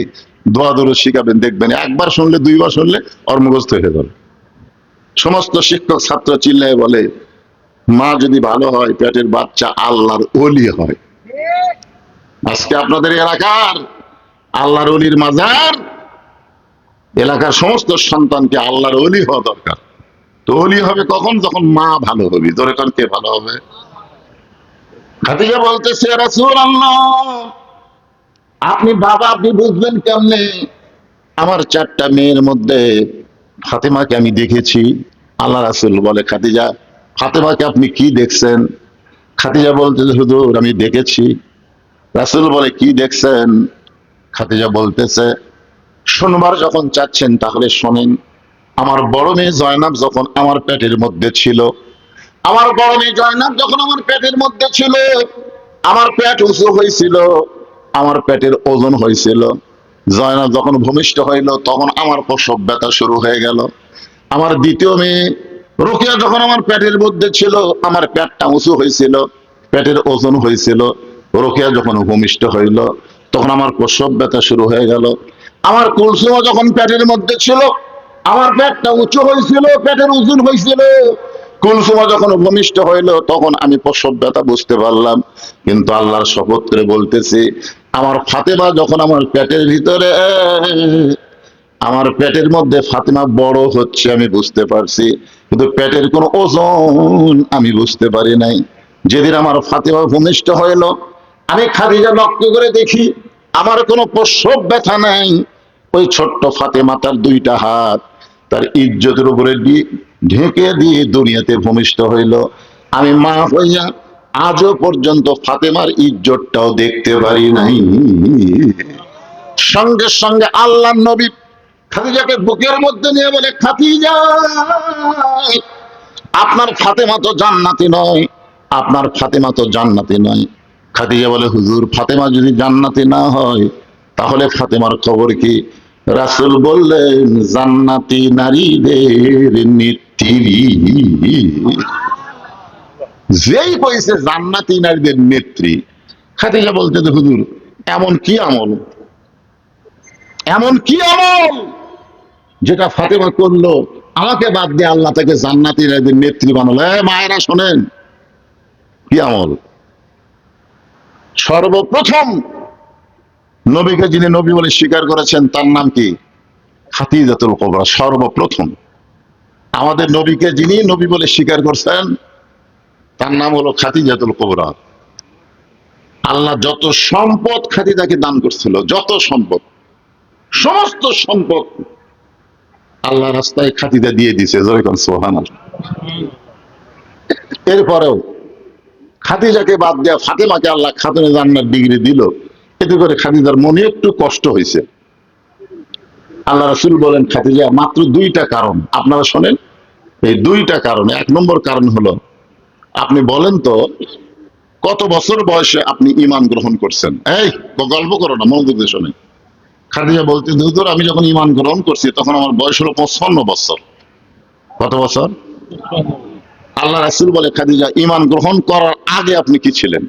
A: দোয়া দূরে শিখাবেন, দেখবেন একবার শুনলে 2 বার শুনলে ওর মুখস্থ হয়ে যাবে। সমস্ত শিক্ষক ছাত্র চিল্লায় বলে, মা যদি ভালো হয় পেটের বাচ্চা আল্লাহর ওলি হয়। আজকে আপনাদের এলাকার আল্লাহর ওলির মাজার, এলাকার সমস্ত সন্তানকে আল্লাহর ওলি হওয়া দরকার। তো ওলি হবে কখন? যখন মা ভালো হবে। তোর এখন কে ভালো হবে? খাদিজা বলতেছে, রাসূলুল্লাহ আপনি বাবা, আপনি বুঝবেন কেমনে? আমার 4টা মেয়ের মধ্যে ফাতেমাকে আমি দেখেছি। আল্লাহ রাসূল বলে, খাদিজা ফাতেমাকে আপনি কি দেখছেন? খাদিজা বলতেছে, হুজুর আমি দেখেছি। রাসূল বলে, কি দেখছেন? খাদিজা বলতেছে, শুনবার যখন চাচ্ছেন তাহলে শোনেন। আমার বড় মেয়ে জয়নাব যখন আমার পেটের মধ্যে ছিল, আমার বড় মেয়ে জয়নাব যখন আমার পেটের মধ্যে ছিল, আমার পেট উঁচু হয়েছিল, আমার পেটের ওজন হয়েছিল। জয়নাব যখন ভূমিষ্ঠ হইল, তখন আমার প্রসব ব্যথা শুরু হয়ে গেল। আমার দ্বিতীয় মেয়ে রোকেয়া যখন আমার পেটের মধ্যে ছিল, আমার পেটটা উঁচু হয়েছিল, পেটের ওজন হয়েছিল। রোকেয়া যখন ভূমিষ্ঠ হইল, তখন আমার প্রসব ব্যথা শুরু হয়ে গেল। আমার কুলসুমা যখন পেটের মধ্যে ছিল, আমার পেটটা উঁচু হয়েছিল, পেটের ওজন হয়েছিল। কুলসুমা যখন ভূমিষ্ঠ হইল, তখন আমি প্রসব ব্যথা বুঝতে পারলাম। কিন্তু আল্লাহর শপথ করে বলতেছি, আমার ফাতেমা যখন আমার পেটের ভিতরে, আমার পেটের মধ্যে ফাতেমা বড় হচ্ছে আমি বুঝতে পারছি, কিন্তু পেটের কোনো ওজন আমি বুঝতে পারি নাই। যেদিন আমার ফাতেমা ভূমিষ্ঠ হইল, আমি খাদিজা লক্ষ্য করে দেখি আমার কোনো প্রসব ব্যথা নাই। ওই ছোট্ট ফাতেমা তার 2টা হাত তার ইজ্জতের উপরে ঢেকে দিয়ে দুনিয়াতে ভূমিষ্ঠ হইল। আমি মা হইয়া আজও পর্যন্ত ফাতেমার ইজ্জতটাও দেখতে পারি নাই। সঙ্গে সঙ্গে আল্লাহর নবী খাদিজাকে বুকের মধ্যে নিয়ে বলে, খাদিজা আপনার ফাতেমা তো জান্নাতি নয়, আপনার ফাতেমা তো জান্নাতি নয়। খাদিজা বলে, হুজুর ফাতেমা যদি জান্নাতি না হয় তাহলে ফাতেমার খবর কি? রাসূল বললেন, জান্নাতি নারীদের নেত্রী। যেই কইছে জান্নাতি নারীদের নেত্রী, খাদিজা বলতে, হুজুর এমন কি আমল, এমন কি আমল যেটা ফাতেমা করলো, আমাকে বাদ দিয়ে আল্লাহ তাকে জান্নাতীর একদিন নেত্রী বানালো? মায়েরা শোনেন, কি আমল? সর্বপ্রথম নবীকে যিনি নবী বলে স্বীকার করেছেন তার নাম কি? খাদিজাতুল কুবরা। সর্বপ্রথম আমাদের নবীকে যিনি নবী বলে স্বীকার করছেন তার নাম হলো খাদিজাতুল কুবরা। আল্লাহ যত সম্পদ খাদিজাকে দান করছিল, যত সম্পদ, সমস্ত সম্পদ আল্লাহ রাস্তায় খাদিজা দিয়ে দিছে। যেরকম সুবহানাল্লাহ। এরপরেও খাদিজাকে বাদ দেয়া ফাতেমাকে আল্লাহ খাতুনে জান্নাত ডিগ্রি দিল। এতে করে খাদিজার মনে একটু কষ্ট হয়েছে। আল্লাহ রাসূল বলেন, খাদিজা, মাত্র দুইটা কারণ আপনারা শোনেন। এই দুইটা কারণ, এক নম্বর কারণ হলো, আপনি বলেন তো কত বছর বয়সে আপনি ঈমান গ্রহণ করছেন? এই গল্প করো না, মনোযোগ দিয়ে শোনেন। খাদিজা বলতেন, হুজুর আমি যখন ঈমান গ্রহণ করছি তখন আমার বয়স হলো 55 বছর। কত বছর? আল্লাহ রাসূল বলে, খাদিজা, ঈমান গ্রহণ করার আগে আপনি কি ছিলেন?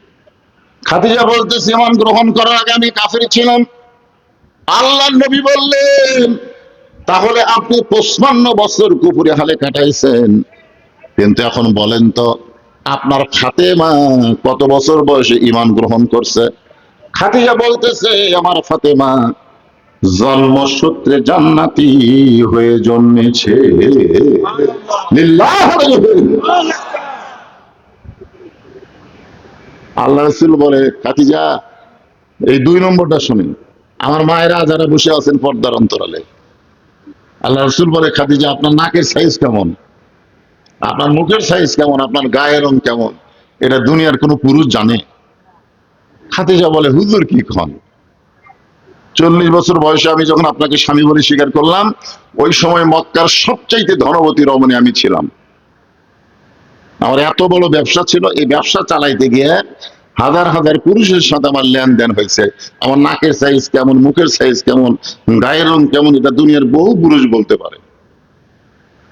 A: খাদিজা বলতেছে, ঈমান গ্রহণ করার আগে আমি কাফের ছিলাম। আল্লাহ নবী বললেন, তাহলে আপনি 55 বছর কুফরি হালে কাটাইছেন, কিন্তু এখন বলেন তো আপনার ফাতেমা কত বছর বয়সে ঈমান গ্রহণ করছে? খাদিজা বলতেছে, আমার ফাতেমা জন্মসূত্রে জান্নাতি হয়ে জন্মেছে। লিল্লাহ। আল্লাহ রাসূল বলে, খাদিজা, এই দুই নম্বরটা শুনেন। আমার মায়েরা যারা বসে আছেন পর্দার অন্তরালে, আল্লাহ রাসূল বলে, খাদিজা, আপনার নাকের সাইজ কেমন, আপনার মুখের সাইজ কেমন, আপনার গায়ের রং কেমন, এটা দুনিয়ার কোন পুরুষ জানে? খাদিজা বলে, হুজুর কি খন, 40 বছর বয়সে আমি যখন আপনাকে স্বামী বলে স্বীকার করলাম, ওই সময় মক্কার সবচাইতে ধনবতী রমণী আমি ছিলাম। আমার এত বড় ব্যবসা ছিল, এই ব্যবসা চালাইতে গিয়ে হাজার হাজার পুরুষের সাথে আমার লেনদেন হয়েছে। আমার নাকের সাইজ কেমন, মুখের সাইজ কেমন, গায়ের রং কেমন, এটা দুনিয়ার বহু পুরুষ বলতে পারে।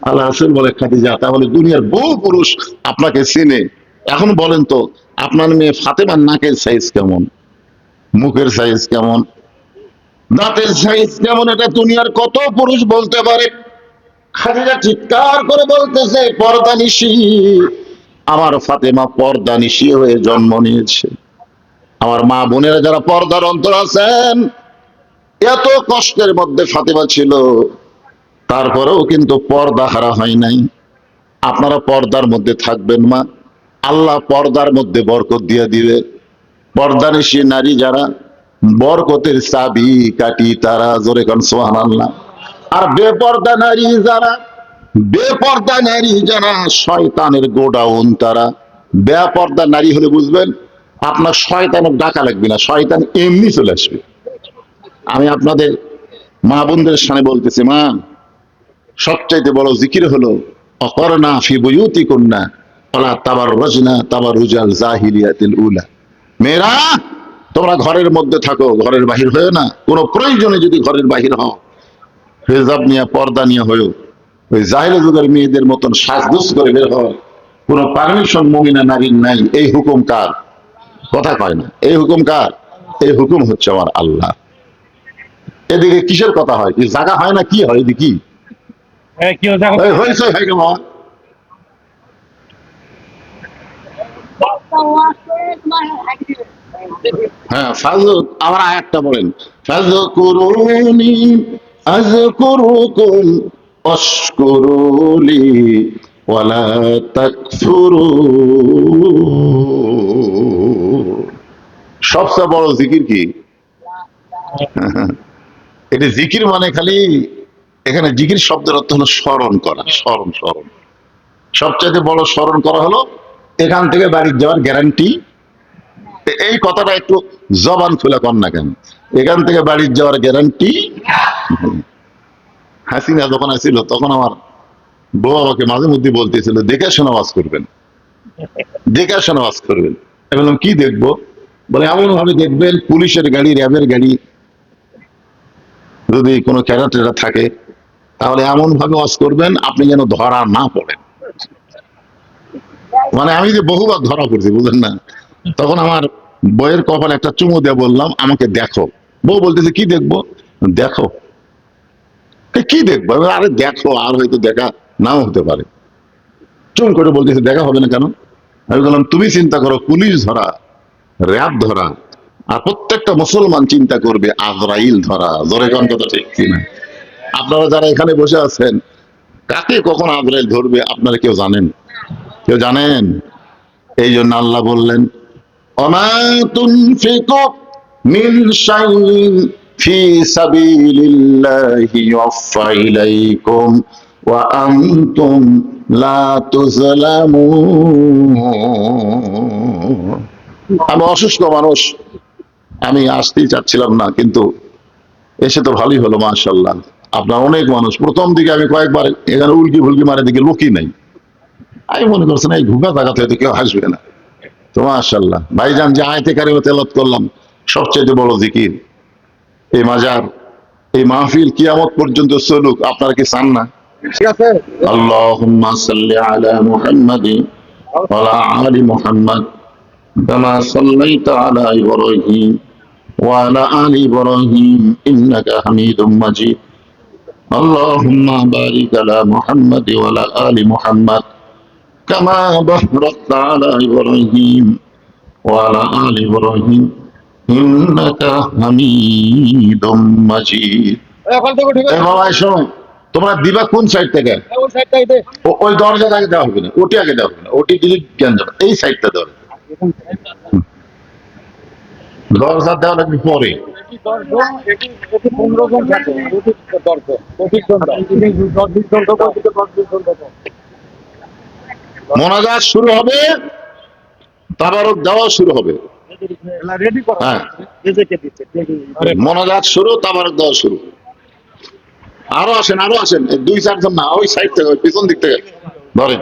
A: আল্লাহ রাসূল বলে, খাদিজা, তাহলে দুনিয়ার বহু পুরুষ আপনাকে চিনে। এখন বলেন তো আপনার মেয়ে ফাতেমার নাকের সাইজ কেমন, মুখের সাইজ কেমন, দাঁতের সাইজ কেমন, এটা দুনিয়ার কত পুরুষ বলতে পারে? খাদিজা চিৎকার করে বলতেছে, পর্দানিশী, আমার ফাতেমা পর্দানিশী হয়ে জন্ম নিয়েছে। আমার মা বোনেরা যারা পর্দার অন্তর আছেন, এত কষ্টের মধ্যে ফাতেমা ছিল, তারপরেও কিন্তু পর্দা হারা হয় নাই। আপনারা পর্দার মধ্যে থাকবেন মা, আল্লাহ পর্দার মধ্যে বরকত দিয়ে দিবে। পর্দানিশী নারী যারা, বরকতের চাবি কাটি তারা। জোরে কোন সুবহানাল্লাহ। আর বেপর্দা নারী যারা, বেপর্দা নারী যারা, শয়তানের গোডাউন তারা। বেপর্দা নারী হলে বুঝবেন আপনার শয়তানের ডাকা লাগবে না, শয়তান এমনি চলে আসবে। আমি আপনাদের মা বোনদের সামনে বলতেছি, মা, সবচাইতে বড় জিকির হলো অকরনা ফি বুয়ুতিকুন্না ওয়ালা তাবাররাজনা তাবাররুজাল জাহিলিয়াতিল উলা। মেয়েরা, তোমরা ঘরের মধ্যে থাকো, ঘরের বাহির হয়েও না। কোনো প্রয়োজনে যদি ঘরের বাহির হও, হিজাব নিয়ে, পর্দা নিয়ে হয়েও ওই জাহিলি যুগের মেয়েদের মতন সাজগোজ করে বের হয়, কোনো পারমিশন মুমিনা নারীর নাই। এই হুকুম কার? কথা কয় না। এই হুকুম কার? এই হুকুম হচ্ছে আমার আল্লাহ। এদিকে কিসের কথা হয়? কি জায়গা হয় না, কি হয়? এদিকে হয়েছে হয়ে গেল। হ্যাঁ, ফাজল, আবার আয়াতটা বলেন, ফাজকুরুনি আযকুরুকুম ওয়াশকুরুলি ওয়ালা তাকফুরুন। সবচেয়ে বড় জিকির কি? এটা জিকির মানে খালি, এখানে জিকির শব্দের অর্থ হলো স্মরণ করা, স্মরণ স্মরণ। সবচেয়ে বড় স্মরণ করা হলো এখান থেকে বাড়ি যাওয়ার গ্যারান্টি। এই কথাটা একটু জবান খুলে কর না কেন? এখান থেকে বাড়ি যাওয়ার গ্যারান্টি। হাসিনা যখন আসছিল তখন আমার বউ আমাকে মাঝে মধ্যে বলতেছিল, দেখে শোনা ওয়াজ করবেন, দেখে শোনা ওয়াজ করবেন। আমি বললাম, কি দেখবো? বলে, এমন ভাবে দেখবেন পুলিশের গাড়ি, র্যাবের গাড়ি, যদি কোনো ক্যারাটেরা থাকে তাহলে এমন ভাবে ওয়াজ করবেন আপনি যেন ধরা না পড়েন। মানে আমি যে বহুবার ধরা পড়ছি, বুঝলেন না? তখন আমার বইয়ের কপালে একটা চুমু দিয়ে বললাম, আমাকে দেখো। বউ বলতেছে, কি দেখবো? দেখো। কি দেখবো? আরে দেখো, আর হয়তো দেখা নাও হতে পারে। চুল করে বলতেছে দেখা হবে না কেন? আমি বললাম তুমি চিন্তা করো, পুলিশ ধরা, র্যাব ধরা, আর প্রত্যেকটা মুসলমান চিন্তা করবে আজরাইল ধরা। জোরে কোন কথা ঠিক কিনা? আপনারা যারা এখানে বসে আছেন, কাকে কখন আজরাইল ধরবে আপনারা কেউ জানেন? কেউ জানেন? এই জন্য আল্লাহ বললেন, ওমা তুনফিকু মিন শাইইন ফি সাবিলিল্লাহি ইউফা ইলাইকুম ওয়া আনতুম লা তুযলামুন। আমি অসুস্থ মানুষ, আমি আসতেই চাচ্ছিলাম না, কিন্তু এসে তো ভালোই হলো মাশাআল্লাহ। আপনার অনেক মানুষ, প্রথম দিকে আমি কয়েকবার এখানে উল্কি ফুলকি মারে, দিকে লোকই নাই। আমি মনে করছেন এই ঘুগা জায়গাতে হয়তো কেউ আসবে না। তো মাশাআল্লাহ ভাইজান, যে আয়াতে কারিমা তেলাওয়াত করলাম, সবচেয়ে বড় জিকির এই মাজার, এই মাহফিল কিয়ামত পর্যন্ত চলুক। আপনারা কি চান না?
B: ঠিক আছে।
A: আল্লাহুম্মা সাল্লি আলা মুহাম্মাদিন ওয়া আলা আলি মুহাম্মাদ কামা সাল্লাইতা আলা ইব্রাহিম ওয়া আলা আলি ইব্রাহিম ইন্নাকা হামিদুম মাজিদ। আল্লাহুম্মা বারিক আলা মুহাম্মাদ ওয়া আলা আলি মুহাম্মাদ কামা বারাকতা আলা ইব্রাহিম ওয়া আলা আলি ইব্রাহিম ইন্নাকা হামিদুম মাজিদ।
B: এখন তো ঠিক
A: এ
B: আছে।
A: বাবা শোনো, তোমরা দিবা কোন সাইড থেকে?
B: ওই সাইডটাই দে।
A: ওই দরজাটা আগে দেওয়া হবে না, ওটি আগে দেওয়া হবে না, ওটি দিলে জ্ঞান যাবে। এই সাইডটা দেওয়া হবে। দরজা দেওয়া লাগবে পরে।
B: এটি 10 জন, এটি 15 জন থাকে। এটি 10 জন, 25 জন দাও। 20 জন দাও, 20 জন দাও।
A: মোনাজাত শুরু হবে, তাবারক দেওয়া শুরু হবে।
B: এলা রেডি করো।
A: হ্যাঁ,
B: এই যে কে দিচ্ছে। আরে
A: মোনাজাত শুরু, তাবারক দেওয়া শুরু। আরো আসেন, আরো আসেন, এই 2-4 জন না, ওই সাইড থেকে, ওই পিছন দিক থেকে ধরেন।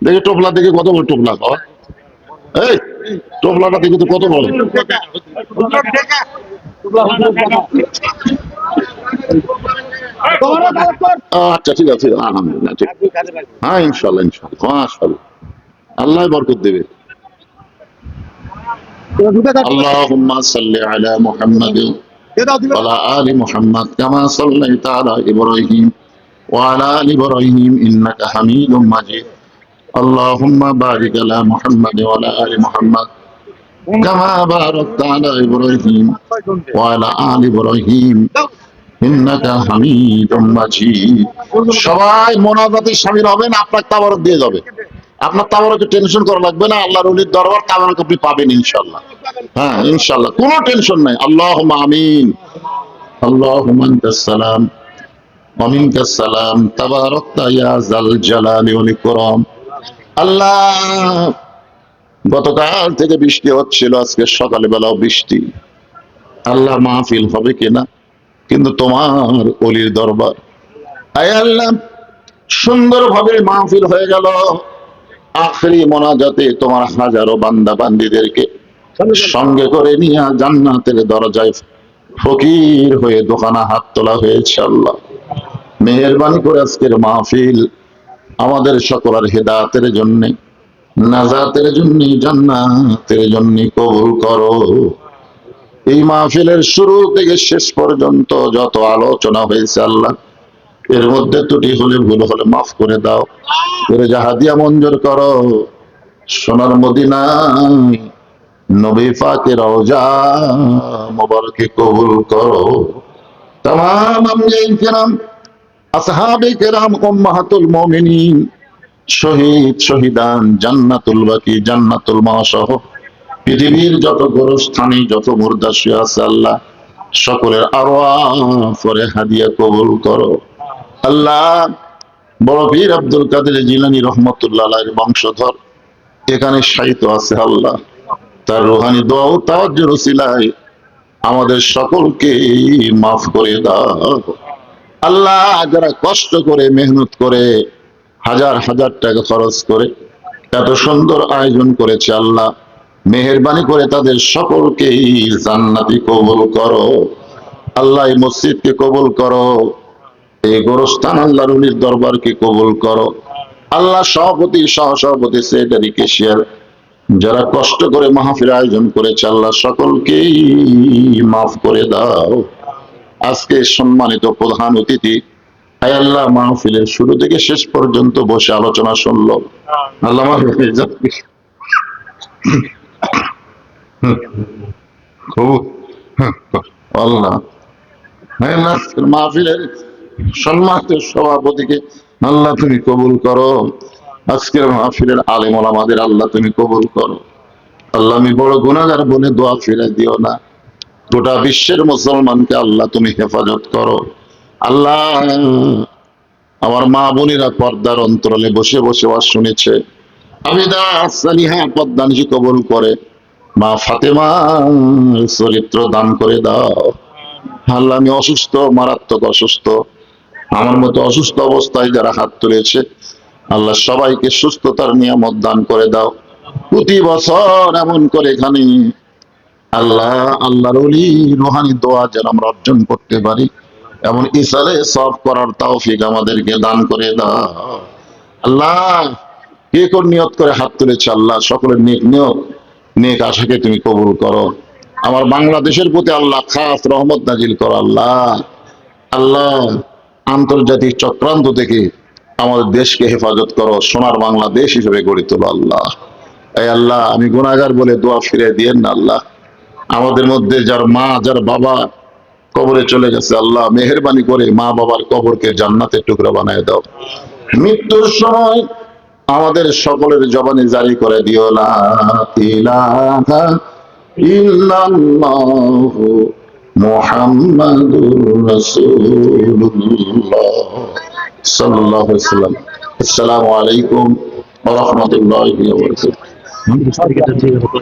A: দেখি টোপলা, দেখি কত বড় টোপলা বাবা। এই টোপলাটা দেখি তো কত বড়। আচ্ছা ঠিক আছে, আলহামদুলিল্লাহ, ঠিক। হ্যাঁ ইনশাল্লাহ, ইনশাল্লাহ, মাশাআল্লাহ, আল্লাহ বরকত দেবে। আল্লাহুম্মা সাল্লি আলা মুহাম্মাদিন ওয়া আলা আলি মুহাম্মাদ কামা সাল্লাইতা আলা ইব্রাহিম ওয়া আলা আলি ইব্রাহিম ইন্নাকা হামিদুম মাজিদ। আল্লাহুম্মা বারিক আলা মুহাম্মাদ ওয়া আলা আলি মুহাম্মাদ কামা বারাকতা আলা ইব্রাহিম ওয়া আলা আলি ইব্রাহিম ইন্নাকা হামিদুম মাজিদ। সবাই মোনাজাতে শামিল হবেন, আপনার তাবারক দিয়ে যাবে। আপনার তাবারকে টেনশন করা লাগবে না, আল্লাহর ওলির দরবার তাবারক আপনি পাবেন ইনশাআল্লাহ। হ্যাঁ ইনশাআল্লাহ, কোনো টেনশন নাই। আল্লাহুম্মা আমিন। আল্লাহুম্মা আনতাস সালাম ওয়া মিনকাস সালাম তাবারাকতা ইয়া যাল জালালি ওয়াল ইকরাম। আল্লাহ, গতকাল থেকে বৃষ্টি হচ্ছিল, আজকে সকালে বেলাও বৃষ্টি। আল্লাহ মাহফিল হবে কিনা, কিন্তু তোমার ওলির দরবার, আয় আল্লাহ, সুন্দরভাবে মাহফিল হয়ে গেল। আখেরি মোনাজাতে তোমার হাজারো বান্দা বান্দীদেরকে সঙ্গে করে নিয়ে জান্নাতের দরজায় ফকির হয়ে দোকানা হাত তোলা হয়েছে। আল্লাহ মেহেরবানি করে আজকের মাহফিল আমাদের সকলের হেদায়েতের জন্য, নাজাতের জন্য, জান্নাতের জন্য কবুল করো। এই মাহফিলের শুরু থেকে শেষ পর্যন্ত যত আলোচনা হয়েছে আল্লাহ, এর মধ্যে ত্রুটি হলে, ভুল হলে মাফ করে দাও, করে হাদিয়া মঞ্জুর করো। সোনার মদিনায় নবী পাকের রওজা মোবারকে কবুল করো। তামাম আম্বিয়ায়ে কেরাম, আসহাবে কেরাম, উম্মাহাতুল মুমিনিন, শহীদ শহীদান, জান্নাতুল বাকি, জান্নাতুল মাসহ পৃথিবীর যত গোরস্থানে যত মুর্দা শুয়ে আছে আল্লাহ, সকলের আরওয়াহ পরে হাদিয়া কবুল করো। আল্লাহ, বড় পীর আব্দুল কাদের জিলানী রহমতুল্লাহ আলাইহির বংশধর এখানে শায়িত আছে আল্লাহ, তার রুহানি দোয়া ও তাওয়াজ্জুর উসিলায় আমাদের সকলকে মাফ করে দাও। আল্লাহ, যারা কষ্ট করে মেহনত করে হাজার হাজার টাকা খরচ করে এত সুন্দর আয়োজন করেছে আল্লাহ, মেহেরবানি করে তাদের সকলকেই জান্নাতি কবুল করো। আল্লাহ, এই মসজিদকে কবুল করো, এই গোরস্থান আল্লাহর ওলির দরবারকে কবুল করো। আল্লাহ, সভাপতি, সহসভাপতি, সেক্রেটারি, কেশিয়ার যারা কষ্ট করে মাহফিল আয়োজন করেছে আল্লাহ, সকলকেই মাফ করে দাও। আজকে সম্মানিত প্রধান অতিথি হায় আল্লাহ মাহফিলের শুরু থেকে শেষ পর্যন্ত বসে আলোচনা শুনলো। আল্লাহ মাফ করে যাক। খুব আল্লাহ হায় আল্লাহ, আজকের মাহফিলের সম্মানিত সভাপতিকে আল্লাহ তুমি কবুল করো। আজকের মাহফিলের আলেম ওলামাদের আল্লাহ তুমি কবুল করো। আল্লাহ আমি বড় গুনাহগার বলে দোয়া ফিরে দিও না। গোটা বিশ্বের মুসলমানকে আল্লাহ তুমি হেফাজত করো। আল্লাহ আমার মা বোনেরা পর্দার অন্তরালে বসে বসে ওয়াজ শুনেছে, আবিদা সালিহা পদ্মানজি কবুল করে, মা ফাতেমা চরিত্র দান করে দাও। আল্লাহ আমি অসুস্থ, মারাত্মক অসুস্থ, আমার মতো অসুস্থ অবস্থায় যারা হাত তুলেছে আল্লাহ সবাইকে সুস্থতার নিয়ামত দান করে দাও। প্রতি বছর এমন করে এখানে আল্লাহ আল্লাহর ওলি রুহানি দোয়া যেন আমরা অর্জন করতে পারি, এমন ইসালে সব করার তৌফিক আমাদেরকে দান করে দাও। আল্লাহ কে কোন নিয়ত করে হাত তুলেছে আল্লাহ সকলের নেক নিয়ত নেক আশাকে তুমি কবুল করো। আমার বাংলাদেশের প্রতি আল্লাহ খাস রহমত নাজিল করো। আল্লাহ আল্লাহ আন্তর্জাতিক চক্রান্ত থেকে আমাদের দেশকে হেফাজত করো, সোনার বাংলাদেশ হিসেবে গড়ে তোলো। আল্লাহ এই আল্লাহ আমি গুনাহগার বলে দোয়া ফিরে দিয়েন না। আল্লাহ আমাদের মধ্যে যার মা যার বাবা কবরে চলে গেছে আল্লাহ মেহেরবানি করে মা বাবার কবরকে জান্নাতের টুকরা বানায় দাও। মৃত্যুর সময় আমাদের সকলের জবানে জারি করে দিও লা ইলাহা ইল্লাল্লাহু মুহাম্মাদুর রাসূলুল্লাহ সাল্লাল্লাহু আলাইহি ওয়াসাল্লাম। আসসালামু আলাইকুম ওয়া রাহমাতুল্লাহি ওয়া বারাকাতুহু।